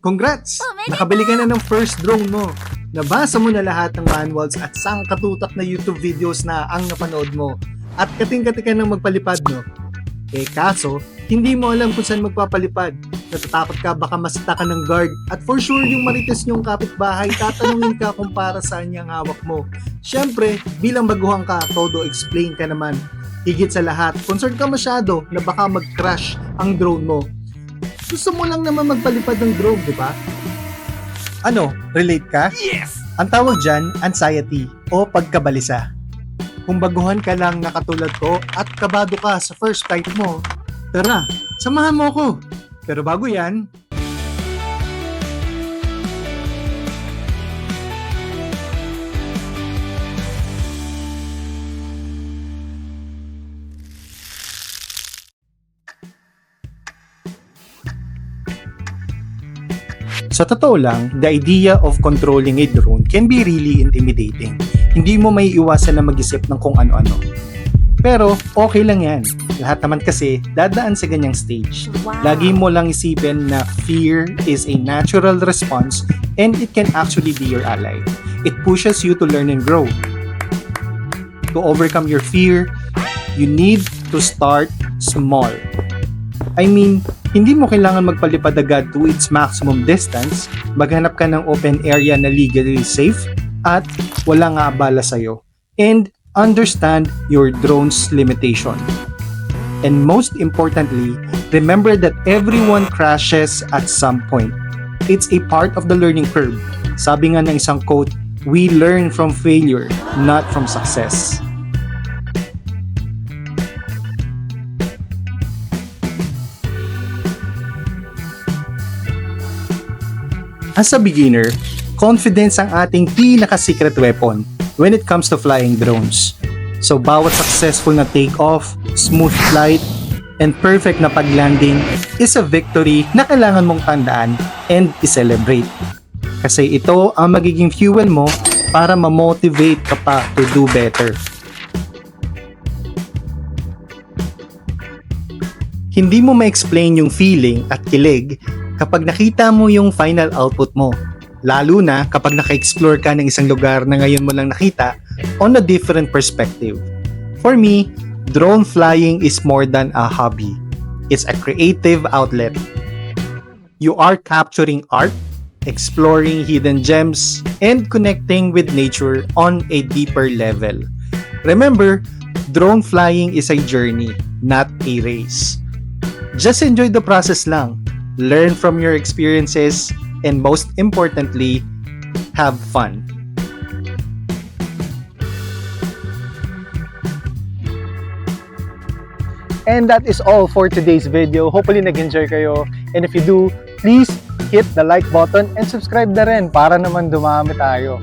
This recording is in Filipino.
Congrats! Nakabili ka na ng first drone mo. Nabasa mo na lahat ng manuals at sangkatutak na YouTube videos na ang napanood mo. At kating-kati ka nang magpalipad, no? Kaso, hindi mo alam kung saan magpapalipad. Natatakot ka baka masita ka ng guard. At for sure, yung marites nyong kapitbahay, tatanungin ka kung para saan yung hawak mo. Siyempre, bilang baguhan ka, todo explain ka naman. Higit sa lahat, concerned ka masyado na baka mag-crash ang drone mo. Gusto mo lang naman magpalipad ng drone, di ba? Ano, relate ka? Yes! Ang tawag dyan, anxiety o pagkabalisa. Kung baguhan ka lang na katulad ko at kabado ka sa first flight mo, tara, samahan mo ako. Pero bago yan, sa totoo lang, the idea of controlling a drone can be really intimidating. Hindi mo may iwasan na mag-isip ng kung ano-ano. Pero okay lang yan. Lahat naman kasi dadaan sa ganyang stage. Wow. Lagi mo lang isipin na fear is a natural response and it can actually be your ally. It pushes you to learn and grow. To overcome your fear, you need to start small. I mean, hindi mo kailangan magpalipad agad to its maximum distance, maghanap ka ng open area na legally safe at walang aabala sa'yo. And understand your drone's limitation. And most importantly, remember that everyone crashes at some point. It's a part of the learning curve. Sabi nga ng isang quote, we learn from failure, not from success. As a beginner, confidence ang ating pinaka-secret weapon when it comes to flying drones. So bawat successful na take-off, smooth flight, and perfect na pag-landing is a victory na kailangan mong tandaan and i-celebrate. Kasi ito ang magiging fuel mo para ma-motivate ka pa to do better. Hindi mo ma-explain yung feeling at kilig kapag nakita mo yung final output mo. Lalo na kapag naka-explore ka ng isang lugar na ngayon mo lang nakita on a different perspective. For me, drone flying is more than a hobby. It's a creative outlet. You are capturing art, exploring hidden gems, and connecting with nature on a deeper level. Remember, drone flying is a journey, not a race. Just enjoy the process lang. Learn from your experiences, and most importantly, have fun. And that is all for today's video. Hopefully nag-enjoy kayo. And if you do, please hit the like button and subscribe na rin para naman dumami tayo.